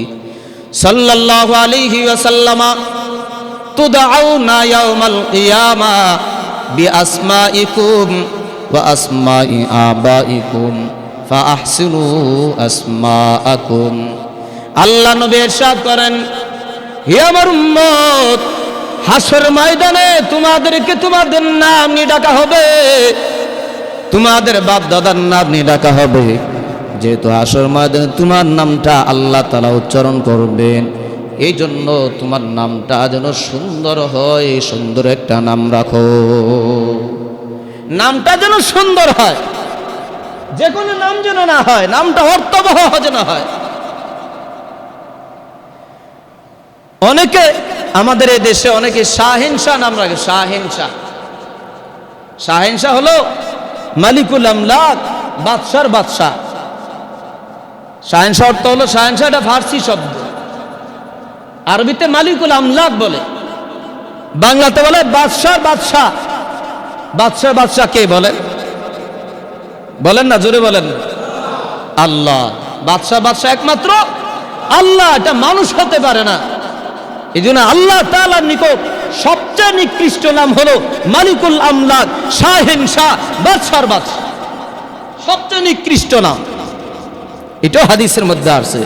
সাল্লাল্লাহু আলাইহি ওয়াসাল্লাম, তুদআউনা ইয়াউমাল কিয়ামা বিআসমাইকুম ওয়া আসমাই আবাইকুম ফাআহসিনু আসমাআকুম। আল্লাহ নবী ইরশাদ করেন, হে আমার উম্মত, হাসর ময়দানে তোমাদেরকে তোমাদের নাম নিয়ে ডাকা হবে, তোমাদের বাপ দাদার নাম নিয়ে ডাকা হবে। যেহেতু হাসর ময়দানে তোমার নামটা আল্লাহ তাআলা উচ্চারণ করবেন, এই জন্য তোমার নামটা যেন সুন্দর হয়, সুন্দর একটা নাম রাখো। নামটা যেন সুন্দর হয়, যে কোনো নাম যেন না হয়, নামটা অর্থবহ যেন হয়। অনেকে আমাদের এই দেশে অনেকে শাহিনশাহ নাম রাখে। শাহিনশাহ, শাহিনশাহ হলো মালিকুল আমলাক, বাদশার বাদশাহ। শাহিনশাহ অর্থ হলো, শাহিনশাহ এটা ফার্সি শব্দ, আরবিতে মালিকুল আমলাক বলে, বাংলাতে বলে বাদশার বাদশাহ। বাদশার বাদশাহ কে বলেন? বলেন না, জোরে বলেন। আল্লাহ। বাদশাহ বাদশাহ একমাত্র আল্লাহ, এটা মানুষ হতে পারে না। এই জন্য আল্লাহ তাআলার নিকট সবচেয়ে নিকৃষ্ট নাম হলো মালিকুল আমলাক, শাহেনশাহ, বাদশার বাদশা, সবচেয়ে নিকৃষ্ট নাম। এটা হাদিসের মধ্যে আছে।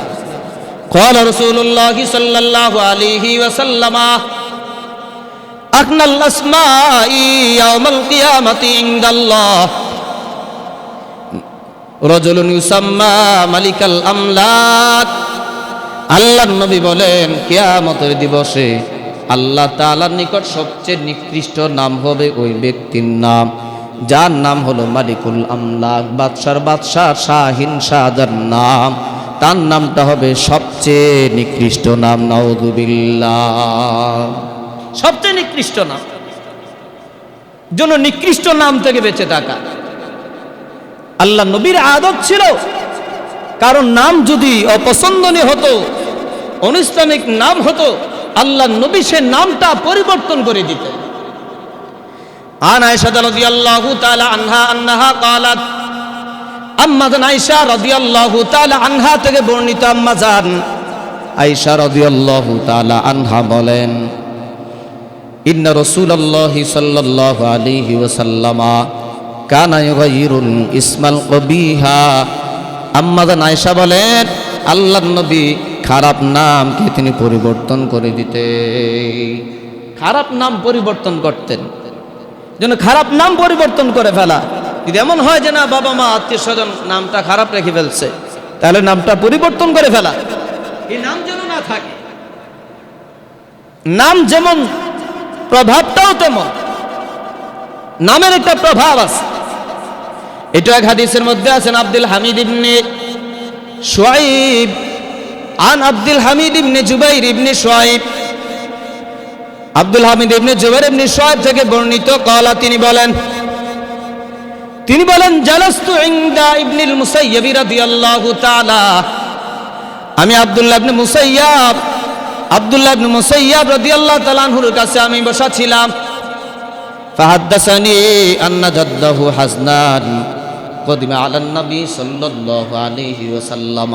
قال رسول الله صلى الله عليه وسلم أكنى الأسماء يوم القيامة عند الله رجل يسمى ملك الأملاك। আল্লাহর নবী বলেন কিয়ামতের দিবসে আল্লাহ তাআলার নিকট সবচেয়ে নিকৃষ্ট নাম হবে ওই ব্যক্তির নাম যার নাম হলো মালিকুল আমলাক, বাদশার বাদশা, শাহিন শাহজার নাম, তার নামটা হবে সবচেয়ে নিকৃষ্ট নাম। নাউযুবিল্লাহ, সবচেয়ে নিকৃষ্ট নাম। জন্য নিকৃষ্ট নাম থেকে বেঁচে থাকা আল্লাহ নবীর আদত ছিল। কারণ নাম যদি অপছন্দনীয় হতো, অনিসলামিক নাম হতো, আল্লাহ নবী সে নামটা পরিবর্তন করে দিতেন। আন আয়েশা রাদিয়াল্লাহু তাআলা আনহা আন্নাহা ক্বালাত, আম্মা জান আয়েশা রাদিয়াল্লাহু তাআলা আনহা থেকে বর্ণিত, আম্মা জান আয়েশা রাদিয়াল্লাহু তাআলা আনহা বলেন, ইন্না রাসূলুল্লাহি সাল্লাল্লাহু আলাইহি ওয়াসাল্লাম কানা ইউগাইয়িরুল ইসমাল কবিহা। আম্মা জান আয়েশা বলেন আল্লাহর নবী খারাপ নামকে তিনি পরিবর্তন করে দিতেন, খারাপ নাম পরিবর্তন করতেন। যেন খারাপ নাম পরিবর্তন করে ফেলা, যদি এমন হয় যে না বাবা মা আত্মীয় স্বজন নামটা খারাপ রেখে ফেলছে, তাহলে নামটা পরিবর্তন করে ফেলা। এই নাম যেন না থাকে। নাম যেমন প্রভাবটাও তেমন, নামের একটা প্রভাব আছে। এটা এক হাদিসের মধ্যে আছেন আব্দুল হামিদ ইবনে শুআইব আন আব্দুল হামিদ ইবনে জুবাইর ইবনে শুআইব, আব্দুল হামিদ ইবনে জুবাইর ইবনে শুআইব থেকে বর্ণিত, ক্বালা তিনি বলেন জালাস্তু ইনদা ইবনুল মুসাইয়্যিব রাদিয়াল্লাহু তাআলা, আমি আব্দুল্লাহ ইবনে মুসাইয়্যিব রাদিয়াল্লাহু তাআলা আনহুর কাছে আমি বসা ছিলাম। ফাহাদ্দাসানি আন্না জাদ্দাহু হাসনান কদিমা আলান নবী সাল্লাল্লাহু আলাইহি ওয়াসাল্লাম।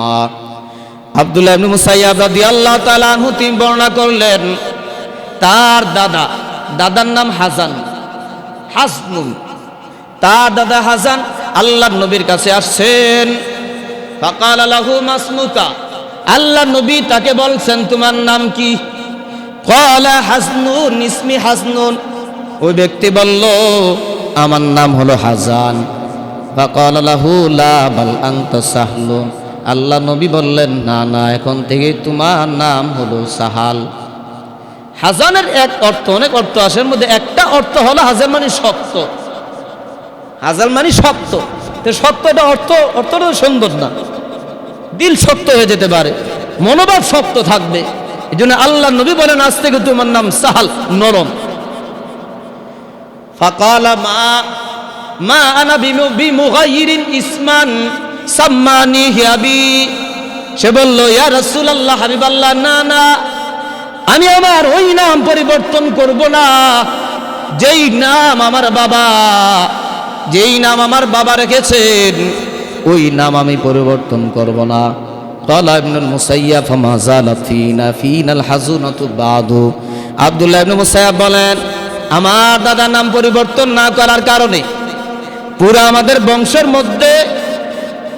আব্দুল্লাহ ইবনে মুসাইয়্যিব রাদিয়াল্লাহু তাআলা আনহু তিনি বর্ণনা করলেন তার দাদার নাম হাসনুন, তার দাদা হাসান আল্লাহর নবীর কাছে আসছেন। ফাকালা লাহু মাসমুকা, আল্লাহর নবী তাকে বলছেন তোমার নাম কি? ক্বালা হাসনুন ইসমি হাসনুন, ওই ব্যক্তি বলল আমার নাম হলো হাসান। ফাকালা লাহু লা বাল আনতা সাহলুন, আল্লাহ নবী বললেন না না, এখন থেকে তোমার নাম হলো সাহাল। হাসানের এক অর্থ, অনেক অর্থ আসে, এর মধ্যে একটা অর্থ হলো হাসান মানে শক্ত। হাসান মানে শক্ত, তো শক্ত এটা অর্থটা সুন্দর না, দিল শক্ত হয়ে যেতে পারে, মনোভাব শক্ত থাকবে। এই জন্য আল্লাহ নবী বলেন আজ থেকে তোমার নাম সাহাল, নরম। ফাকালা মা আনা বিমুগাইরিন ইসমান সাম্মানিহি আবি, সে বলল ইয়া রাসূলুল্লাহ, হাবিবাল্লাহ, না না, আমি আমার ওই নাম পরিবর্তন করব না যেই নাম আমার বাবা রেখেছেন, ওই নাম আমি পরিবর্তন করব না। ক্বালা ইবনুল মুসাইয়্যিব ফামা যালাত ফিনাল হাজুনাতু বাদু, আব্দুল্লাহ ইবনে মুসাইয়্যিব বলেন আমার দাদার নাম পরিবর্তন না করার কারণে পুরো আমাদের বংশের মধ্যে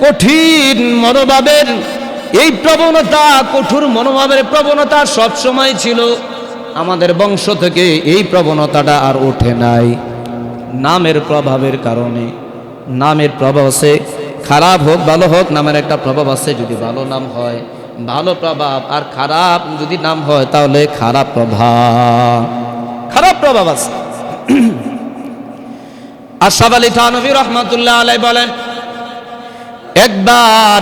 কঠিন মনোভাবের এই প্রবণতা, কঠোর মনোভাবের প্রবণতা সব সময় ছিল। আমাদের বংশ থেকে এই প্রবণতাটা আর ওঠে নাই। নামের প্রভাবের কারণে, নামের প্রভাব আছে, খারাপ হোক ভালো হোক, নামের একটা প্রভাব আছে। যদি ভালো নাম হয় ভালো প্রভাব, আর খারাপ যদি নাম হয় তাহলে খারাপ প্রভাব আছে। আশরাফ আলী থানভী রাহমাতুল্লাহ আলাইহি বলেন একবার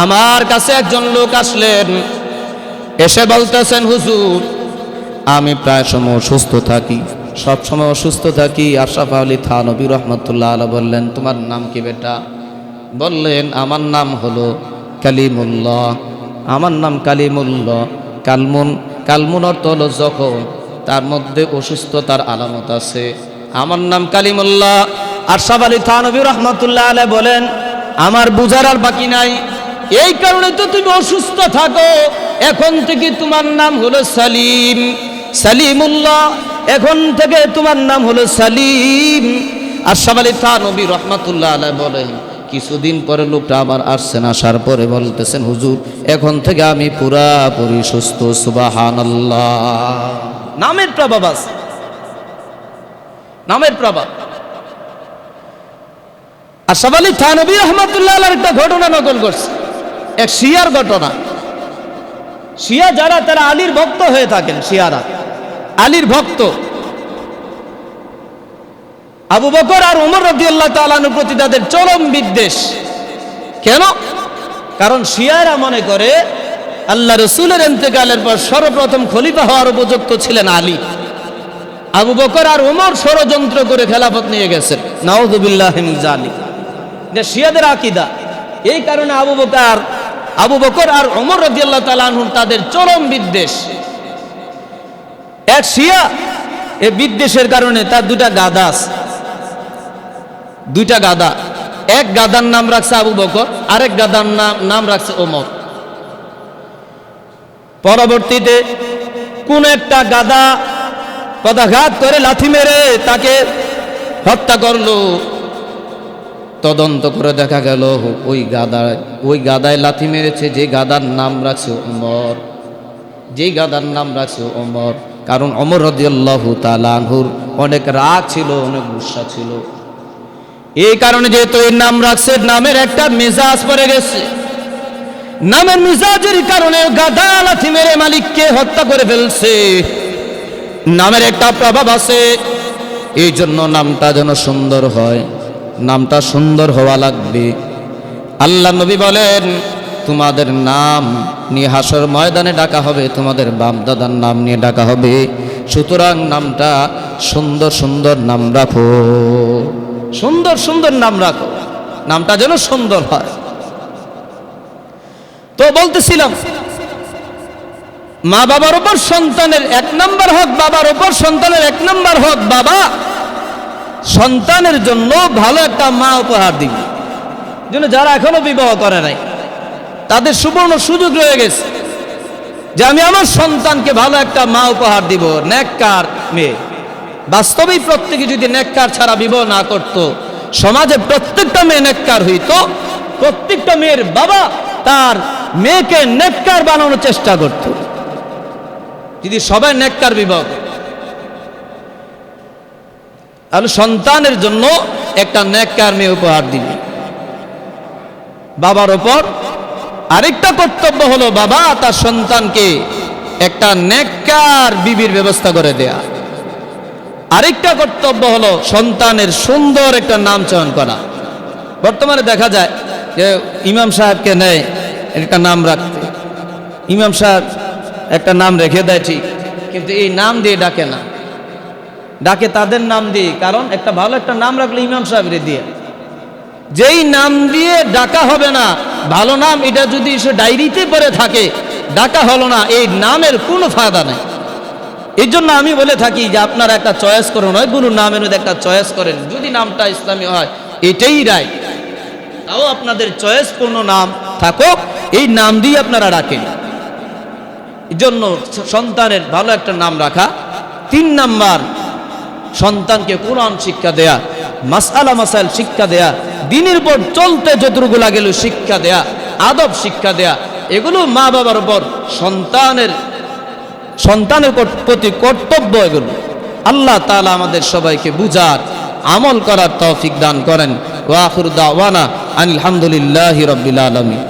আমার কাছে একজন লোক আসলেন, এসে বলতেছেন হুজুর আমি প্রায় সময় অসুস্থ থাকি, সব সময় অসুস্থ থাকি। আশরাফ আলী থানভী রাহমাতুল্লাহ আলাইহি বললেন তোমার নাম কি বেটা? বললেন আমার নাম হলো কালিমুল্লাহ, আমার নাম কালিমুল্লাহ। কালমুন অর্থ হলো যখন, তার মধ্যে অসুস্থতার আলামত আছে, আমার নাম কালিমুল্লাহ। আশরাফ আলী থানভী রাহমাতুল্লাহ আলাইহি বলেন আমার বুঝার আর বাকি নাই, এই কারণে তো তুমি অসুস্থ থাকো, এখন থেকে তোমার নাম হলো সালিম, সালিমুল্লাহ, এখন থেকে তোমার নাম হলো সালিম। আশরাফ আলী থানভী রহমাতুল্লাহ আলাইহি বলেন, কিছুদিন পরে লোকটা আবার আসছেন, আসার পরে বলতেছেন, হুজুর এখন থেকে আমি পুরাপুরি সুস্থ। সুবহানাল্লাহ। নামের প্রভাব আছে, নামের প্রভাব। আশরাফ আলী থানভী রহমাতুল্লাহ আলাইহির একটা ঘটনা নকল করছে, এক শিয়ার ঘটনা। শিয়া যারা, তারা আলীর ভক্ত হয়ে থাকেন, শিয়ারা আলীর ভক্ত। আবু বকর আর ওমর রাদিয়াল্লাহু তাআলা আনহুর প্রতি তাদের চরম বিদ্বেষ। কেন? কারণ শিয়ারা মনে করে আল্লাহ রাসূলের ইন্তেকালের পর সর্বপ্রথম খলিফা হওয়ার উপযুক্ত ছিলেন আলী। আবু বকর আর ওমর ষড়যন্ত্র করে খেলাফত নিয়ে গেছেন। নাউযুবিল্লাহি মিন যালিক, এটা শিয়াদের আকীদা। এই কারণে আবু বকর আর ওমর রাদিয়াল্লাহু তাআলা আনহু তাদের চরম বিদ্বেষ। এক শিয়া এই বিদ্বেষের কারণে তার দুটা গাদা আছে, দুইটা গাদা। এক গাদার নাম রাখছে আবু বকর, আরেক গাদার নাম রাখছে ওমর। পরবর্তীতে কোন একটা গাদা পদাঘাত করে লাথি মেরে তাকে হত্যা করলো। তদন্ত করে দেখা গেল ওই গাদায় লাথি মেরেছে যে গাদার নাম রাখছে ওমর, যেই গাদার নাম রাখছে ওমর। কারণ ওমর রাদিয়াল্লাহু তাআলা আনহুর অনেক রাগ ছিল, অনেক গুসা ছিল। এই কারণে যেহেতু এর নাম রাখছে, নামের একটা মেজাজ পড়ে গেছে। নামের মেজাজের কারণে গাদা লাথি মেরে মালিককে হত্যা করে ফেলছে। নামের একটা প্রভাব আছে, এই জন্য নামটা যেন সুন্দর হয়, নামটা সুন্দর হওয়া লাগবে। আল্লাহ নবী বলেন, তোমাদের নাম নিয়ে হাসর ময়দানে ডাকা হবে, তোমাদের বাপ দাদার নাম নিয়ে ডাকা হবে। সুতরাং নামটা সুন্দর সুন্দর নাম রাখো, সুন্দর সুন্দর নাম রাখো, নামটা যেন সুন্দর হয়। তো বলতেছিলাম, মা বাবার উপর সন্তানের 1 নম্বর হক, বাবার উপর সন্তানের 1 নম্বর হক, বাবা সন্তানের জন্য ভালো একটা মা উপহার দিবে। জন্য যারা এখনো বিবাহ করে নাই, তাদের সুবর্ণ সুযোগ রয়ে গেছে যে আমি আমার সন্তানকে ভালো একটা মা উপহার দিব, নেককার মেয়ে। বাস্তবেই প্রত্যেকে যদি নেককার ছাড়া বিবাহ না করত, সমাজে প্রত্যেকটা মেয়ে নেককার হইত। প্রত্যেকটা মেয়ের বাবা তার মেয়েকে নেককার বানানোর চেষ্টা করত। যদি সবাই নেককার বিবাহ, তাহলে সন্তানের জন্য একটা নেককার মেয়ে উপহার দিবে। বাবার উপর আরেকটা কর্তব্য হলো, বাবা তার সন্তানকে একটা নেককার বিবির ব্যবস্থা করে দেয়া। আরেকটা কর্তব্য হলো সন্তানের সুন্দর একটা নাম চয়ন করা। বর্তমানে দেখা যায় যে ইমাম সাহেবকে নেয় একটা নাম রাখতে, ইমাম সাহেব একটা নাম রেখে দেয় ঠিক, কিন্তু এই নাম দিয়ে ডাকে না, ডাকে তাদের নাম দিয়ে। কারণ একটা ভালো একটা নাম রাখলে ইমাম সাহেবরে দিয়ে, যেই নাম দিয়ে ডাকা হবে না, ভালো নাম, এটা যদি সে ডায়েরিতে পড়ে থাকে, ডাকা হলো না, এই নামের কোনো ফায়দা নেই। এই জন্য আমি বলে থাকি যে আপনারা একটা চয়েস করুন, অনেকগুলো নামের মধ্যে একটা চয়েস করেন, যদি নামটা ইসলামী হয় এটাই রায়। তাও আপনাদের চয়েসপূর্ণ নাম থাকুক, এই নাম দিয়ে আপনারা রাখেন। এই জন্য সন্তানের ভালো একটা নাম রাখা। 3 নাম্বার, সন্তানকে কোরআন শিক্ষা দেয়া, মাসআলা মাসাইল শিক্ষা দেয়া, দ্বীনের উপর চলতে যতটুকু লাগেল শিক্ষা দেয়া, আদব শিক্ষা দেয়া। এগুলো মা বাবার উপর সন্তানের প্রতি কর্তব্য। এগুলো আল্লাহ তাআলা আমাদের সবাইকে বুঝার, আমল করার তৌফিক দান করেন। ওয়া আখিরু দাওয়ানা আলহামদুলিল্লাহি রাব্বিল আলামিন।